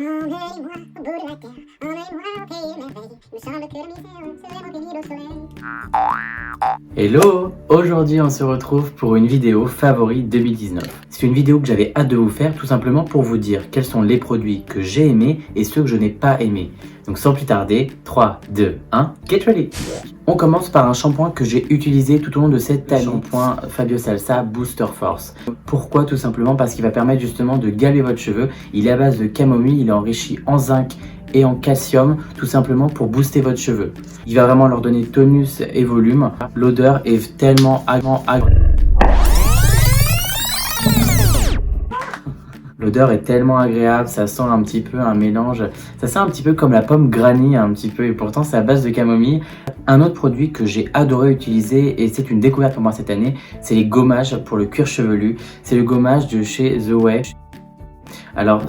Emmenez-moi au bout de la terre, emmenez-moi au pays des merveilles. Il me semble que la misère serait moins pénible au soleil. Hello! Aujourd'hui on se retrouve pour une vidéo favori 2019. C'est une vidéo que j'avais hâte de vous faire tout simplement pour vous dire quels sont les produits que j'ai aimés et ceux que je n'ai pas aimés. Donc sans plus tarder, 3, 2, 1, get ready! On commence par un shampoing que j'ai utilisé tout au long de cette année. Shampoing Fabio Salsa Booster Force. Pourquoi? Tout simplement parce qu'il va permettre justement de gaver votre cheveu. Il est à base de camomille, il est enrichi en zinc et en calcium, tout simplement pour booster votre cheveu. Il va vraiment leur donner tonus et volume. L'odeur est tellement agréable. L'odeur est tellement agréable, ça sent un petit peu un mélange, ça sent un petit peu comme la pomme granny un petit peu et pourtant c'est à base de camomille. Un autre produit que j'ai adoré utiliser et c'est une découverte pour moi cette année, c'est les gommages pour le cuir chevelu. C'est le gommage de chez The Way. Alors,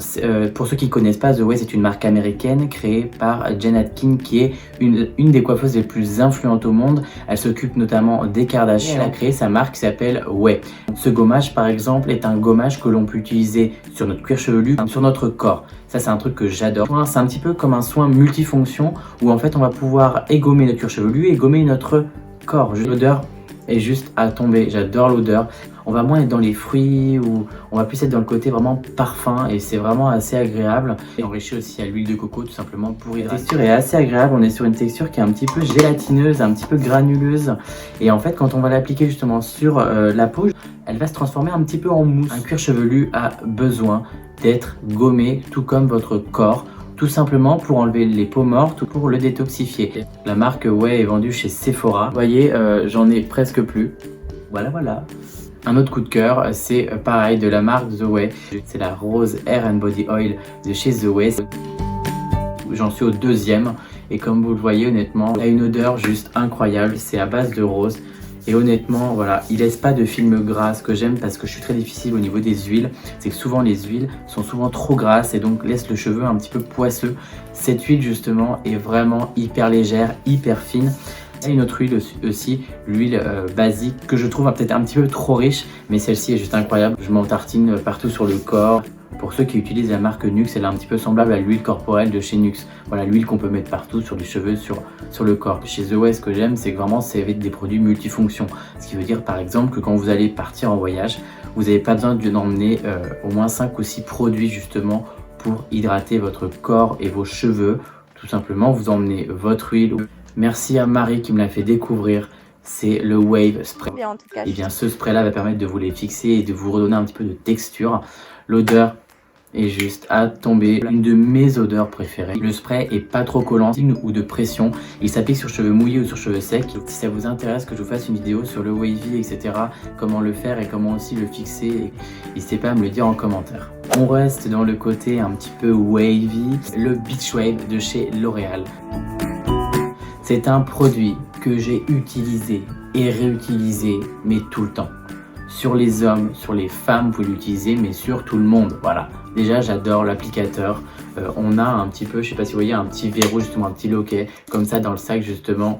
pour ceux qui ne connaissent pas, The Way, c'est une marque américaine créée par Jen Atkin, qui est une des coiffeuses les plus influentes au monde. Elle s'occupe notamment des Kardashians. Elle a créé sa marque qui s'appelle Way. Ce gommage, par exemple, est un gommage que l'on peut utiliser sur notre cuir chevelu, sur notre corps. Ça, c'est un truc que j'adore. C'est un petit peu comme un soin multifonction où en fait, on va pouvoir égommer notre cuir chevelu et égommer notre corps. L'odeur est juste à tomber. J'adore l'odeur. On va moins être dans les fruits ou on va plus être dans le côté vraiment parfum et c'est vraiment assez agréable. Et enrichi aussi à l'huile de coco tout simplement pour hydrater. La texture est assez agréable, on est sur une texture qui est un petit peu gélatineuse, un petit peu granuleuse. Et en fait quand on va l'appliquer justement sur la peau, elle va se transformer un petit peu en mousse. Un cuir chevelu a besoin d'être gommé tout comme votre corps. Tout simplement pour enlever les peaux mortes ou pour le détoxifier. La marque Way est vendue chez Sephora. Vous voyez, j'en ai presque plus. Voilà. Un autre coup de cœur, c'est pareil de la marque The Way. C'est la Rose Hair and Body Oil de chez The Way. J'en suis au deuxième et comme vous le voyez honnêtement, il a une odeur juste incroyable. C'est à base de rose et honnêtement voilà, il laisse pas de film gras. Ce que j'aime parce que je suis très difficile au niveau des huiles, c'est que souvent les huiles sont souvent trop grasses et donc laissent le cheveu un petit peu poisseux. Cette huile justement est vraiment hyper légère, hyper fine. Il y a une autre huile aussi, l'huile basique que je trouve peut-être un petit peu trop riche, mais celle-ci est juste incroyable. Je m'en tartine partout sur le corps. Pour ceux qui utilisent la marque Nux, elle est un petit peu semblable à l'huile corporelle de chez Nux. Voilà, l'huile qu'on peut mettre partout sur les cheveux, sur le corps. Chez The Way, ce que j'aime, c'est que vraiment c'est des produits multifonctions. Ce qui veut dire par exemple que quand vous allez partir en voyage, vous n'avez pas besoin d'emmener au moins 5 ou 6 produits justement pour hydrater votre corps et vos cheveux. Tout simplement, vous emmenez votre huile. Merci à Marie qui me l'a fait découvrir, c'est le Wave Spray. Et bien ce spray là va permettre de vous les fixer et de vous redonner un petit peu de texture. L'odeur est juste à tomber, une de mes odeurs préférées. Le spray est pas trop collant ou de pression, il s'applique sur cheveux mouillés ou sur cheveux secs. Si ça vous intéresse que je vous fasse une vidéo sur le wavy etc, comment le faire et comment aussi le fixer, n'hésitez pas à me le dire en commentaire. On reste dans le côté un petit peu wavy, le Beach Wave de chez L'Oréal. C'est un produit que j'ai utilisé et réutilisé, mais tout le temps. Sur les hommes, sur les femmes, vous l'utilisez, mais sur tout le monde. Voilà. Déjà, j'adore l'applicateur. On a un petit peu, je sais pas si vous voyez, un petit verrou, justement, un petit loquet, comme ça dans le sac, justement.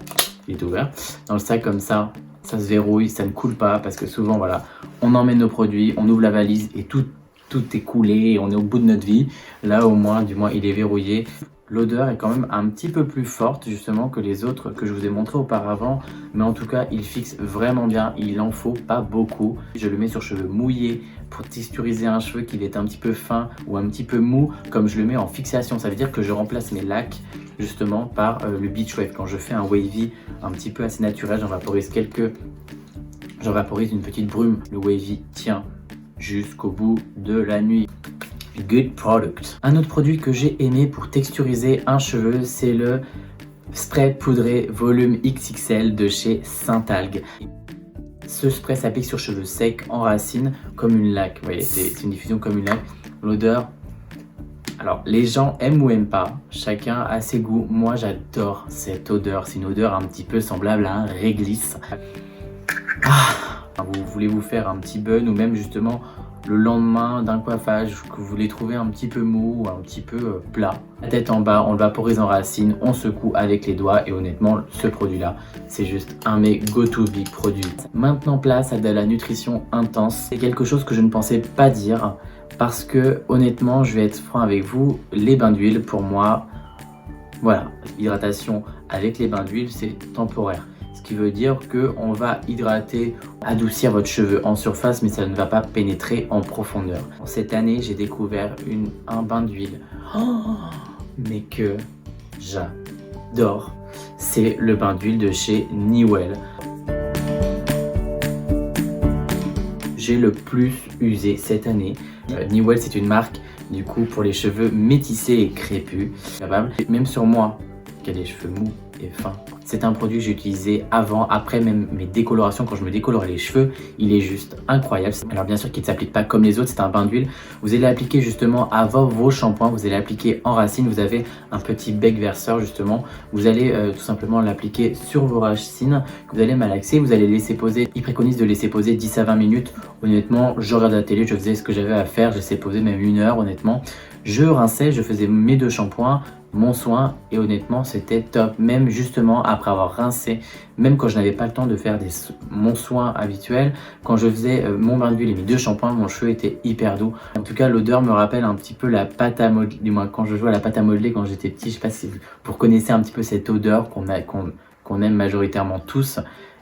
Il est ouvert. Dans le sac, comme ça se verrouille, ça ne coule pas, parce que souvent, voilà, on emmène nos produits, on ouvre la valise et tout est coulé et on est au bout de notre vie. Là, au moins, du moins, il est verrouillé. L'odeur est quand même un petit peu plus forte justement que les autres que je vous ai montré auparavant. Mais en tout cas, il fixe vraiment bien. Il en faut pas beaucoup. Je le mets sur cheveux mouillés pour texturiser un cheveu qui est un petit peu fin ou un petit peu mou. Comme je le mets en fixation, ça veut dire que je remplace mes lacs justement par le Beach Wave. Quand je fais un wavy un petit peu assez naturel, j'en vaporise une petite brume. Le wavy tient jusqu'au bout de la nuit. Good product. Un autre produit que j'ai aimé pour texturiser un cheveu, c'est le spray poudré volume XXL de chez Saint-Algue. Ce spray s'applique sur cheveux secs, en racines, comme une laque. Vous voyez, c'est une diffusion comme une laque. L'odeur, alors les gens aiment ou aiment pas, chacun a ses goûts. Moi j'adore cette odeur, c'est une odeur un petit peu semblable à un réglisse. Vous voulez vous faire un petit bun ou même justement le lendemain d'un coiffage que vous voulez trouver un petit peu mou ou un petit peu plat. La tête en bas, on le vaporise en racine, on secoue avec les doigts et honnêtement ce produit là c'est juste un de mes go-to big produits. Maintenant place à de la nutrition intense. C'est quelque chose que je ne pensais pas dire parce que honnêtement, je vais être franc avec vous, les bains d'huile pour moi, voilà, hydratation avec les bains d'huile, c'est temporaire. Ce qui veut dire qu'on va hydrater, adoucir votre cheveu en surface, mais ça ne va pas pénétrer en profondeur. Cette année, j'ai découvert un bain d'huile, mais que j'adore. C'est le bain d'huile de chez Newell. J'ai le plus usé cette année. Newell, c'est une marque du coup pour les cheveux métissés et crépus. Même sur moi, qui a des cheveux mous et fins. C'est un produit que j'ai utilisé avant, après même mes décolorations, quand je me décolorais les cheveux, il est juste incroyable. Alors bien sûr qu'il ne s'applique pas comme les autres, c'est un bain d'huile. Vous allez l'appliquer justement avant vos shampoings, vous allez l'appliquer en racine, vous avez un petit bec verseur justement. Vous allez tout simplement l'appliquer sur vos racines, que vous allez malaxer, vous allez laisser poser. Il préconise de laisser poser 10 à 20 minutes. Honnêtement, je regarde la télé, je faisais ce que j'avais à faire, je laissais poser même 1 heure honnêtement. Je rinçais, je faisais mes 2 shampoings, mon soin et honnêtement c'était top. Même justement après avoir rincé, même quand je n'avais pas le temps de faire mon soin habituel, quand je faisais mon bain d'huile et mes 2 shampoings, mon cheveu était hyper doux. En tout cas l'odeur me rappelle un petit peu la pâte à modeler, du moins quand je jouais à la pâte à modeler quand j'étais petit. Je sais pas si vous connaissez un petit peu cette odeur qu'on aime majoritairement tous.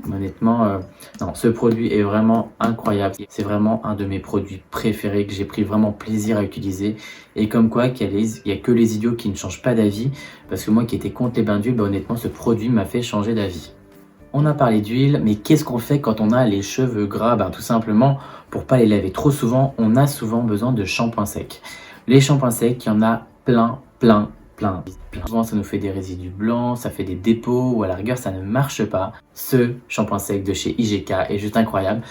Mais honnêtement, non, ce produit est vraiment incroyable. C'est vraiment un de mes produits préférés que j'ai pris vraiment plaisir à utiliser. Et comme quoi, il y a que les idiots qui ne changent pas d'avis. Parce que moi qui étais contre les bains d'huile, honnêtement, ce produit m'a fait changer d'avis. On a parlé d'huile, mais qu'est-ce qu'on fait quand on a les cheveux gras? Tout simplement, pour pas les laver trop souvent, on a souvent besoin de shampoing sec. Les shampoings secs, il y en a plein. Souvent ça nous fait des résidus blancs, ça fait des dépôts ou à la rigueur ça ne marche pas. Ce shampoing sec de chez IGK est juste incroyable.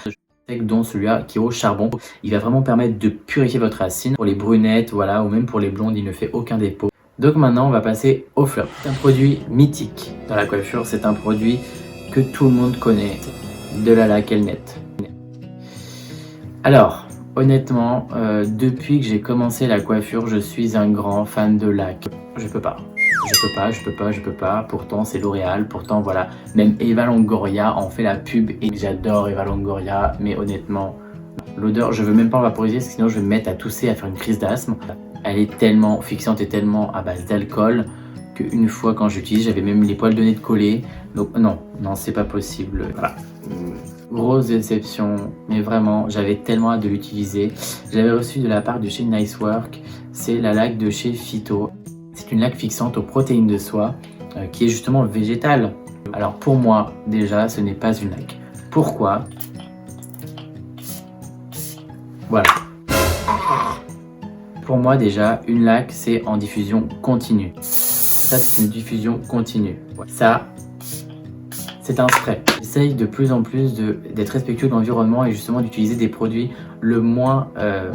Dont celui-là qui est au charbon, il va vraiment permettre de purifier votre racine. Pour les brunettes, voilà, ou même pour les blondes, il ne fait aucun dépôt. Donc maintenant on va passer au flop. C'est un produit mythique dans la coiffure, c'est un produit que tout le monde connaît, de la laque Elnet. Alors, honnêtement, depuis que j'ai commencé la coiffure, je suis un grand fan de laque. Je peux pas. Pourtant, c'est L'Oréal. Pourtant, voilà. Même Eva Longoria en fait la pub et j'adore Eva Longoria. Mais honnêtement, l'odeur, je veux même pas en vaporiser parce que sinon je vais me mettre à tousser, à faire une crise d'asthme. Elle est tellement fixante et tellement à base d'alcool qu'une fois quand j'utilise, j'avais même les poils de nez de collés. Donc non, c'est pas possible. Voilà. Grosse déception, mais vraiment, j'avais tellement hâte de l'utiliser. J'avais reçu de la part de chez Nice Work, c'est la laque de chez Phyto. C'est une laque fixante aux protéines de soie qui est justement végétale. Alors pour moi, déjà, ce n'est pas une laque. Pourquoi? Voilà. Pour moi, déjà, une laque, c'est en diffusion continue. Ça, c'est une diffusion continue. Ça, c'est un spray. J'essaye de plus en plus d'être respectueux de l'environnement et justement d'utiliser des produits le moins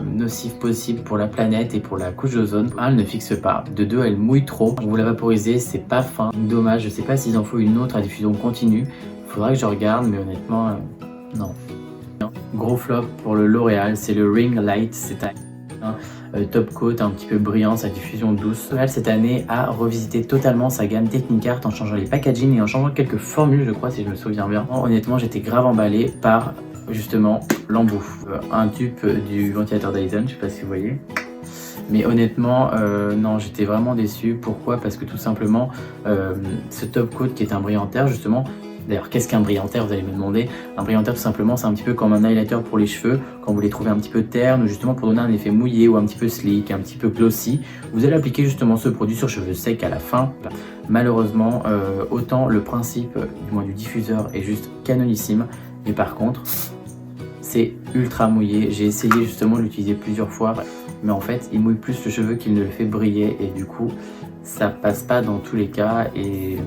nocifs possible pour la planète et pour la couche d'ozone. Elle ne fixe pas. De 2, elle mouille trop. Vous la vaporisez, c'est pas fin. Dommage, je sais pas s'il en faut une autre à diffusion continue. Faudra que je regarde, mais honnêtement, non. Gros flop pour le L'Oréal, c'est le Ring Light. C'est un top coat un petit peu brillant, sa diffusion douce. L'Oréal cette année a revisité totalement sa gamme Technicart en changeant les packaging et en changeant quelques formules, je crois, si je me souviens bien. Honnêtement, j'étais grave emballé par justement l'embout. Un tube du ventilateur Dyson, je sais pas si vous voyez. Mais honnêtement, non, j'étais vraiment déçu. Pourquoi? Parce que tout simplement, ce top coat qui est un brillantaire justement. D'ailleurs, qu'est-ce qu'un brillantaire, vous allez me demander? Un brillantaire, tout simplement, c'est un petit peu comme un highlighter pour les cheveux, quand vous les trouvez un petit peu ternes, ou justement pour donner un effet mouillé, ou un petit peu sleek, un petit peu glossy. Vous allez appliquer justement ce produit sur cheveux secs à la fin. Malheureusement, autant le principe, du moins du diffuseur, est juste canonissime, mais par contre, c'est ultra mouillé. J'ai essayé justement de l'utiliser plusieurs fois, mais en fait, il mouille plus le cheveu qu'il ne le fait briller, et du coup, ça passe pas dans tous les cas, et...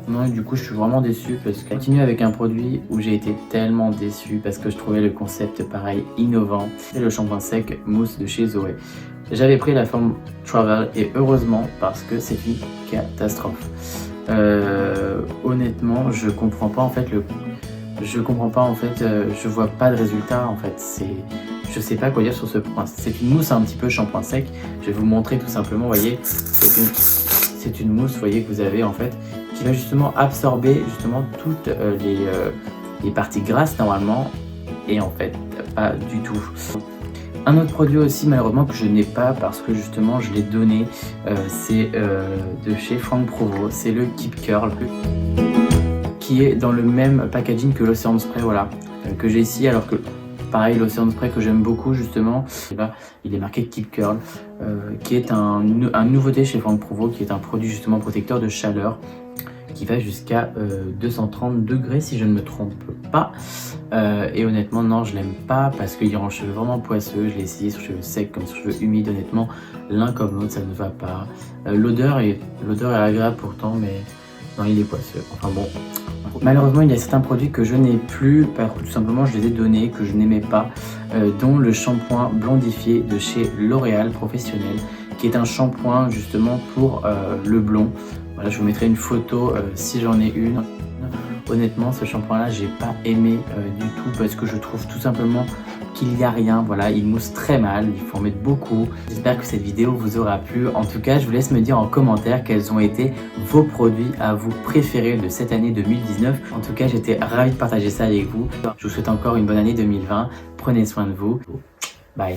Non, du coup je suis vraiment déçu parce que je continue avec un produit où j'ai été tellement déçu parce que je trouvais le concept pareil innovant. C'est le shampoing sec mousse de chez Zoé. J'avais pris la forme Travel et heureusement parce que c'est une catastrophe. Honnêtement, je comprends pas en fait je vois pas de résultat en fait. Je sais pas quoi dire sur ce point. C'est une mousse un petit peu shampoing sec. Je vais vous montrer tout simplement, vous voyez, c'est une mousse, vous voyez, que vous avez en fait qui va justement absorber justement toutes les parties grasses normalement et en fait pas du tout. Un autre produit aussi malheureusement que je n'ai pas parce que justement je l'ai donné, c'est de chez Franck Provo, c'est le Keep Curl qui est dans le même packaging que l'Ocean Spray, voilà, que j'ai ici, alors que pareil l'Ocean Spray que j'aime beaucoup justement, et là il est marqué Keep Curl, qui est un nouveauté chez Franck Provo, qui est un produit justement protecteur de chaleur qui va jusqu'à 230 degrés si je ne me trompe pas, et honnêtement non, je l'aime pas parce qu'il rend cheveux vraiment poisseux. Je l'ai essayé sur cheveux secs comme sur cheveux humides, honnêtement l'un comme l'autre ça ne va pas. L'odeur est agréable pourtant, mais non, il est poisseux, enfin bon. Malheureusement il y a certains produits que je n'ai plus, tout simplement je les ai donnés, que je n'aimais pas, dont le shampoing blondifié de chez L'Oréal Professionnel, qui est un shampoing justement pour le blond. Voilà, je vous mettrai une photo si j'en ai une. Honnêtement, ce shampoing là j'ai pas aimé du tout parce que je trouve tout simplement qu'il n'y a rien. Voilà, il mousse très mal, il faut en mettre beaucoup. J'espère que cette vidéo vous aura plu. En tout cas, je vous laisse me dire en commentaire quels ont été vos produits à vous préférés de cette année 2019. En tout cas, j'étais ravi de partager ça avec vous. Je vous souhaite encore une bonne année 2020. Prenez soin de vous. Bye.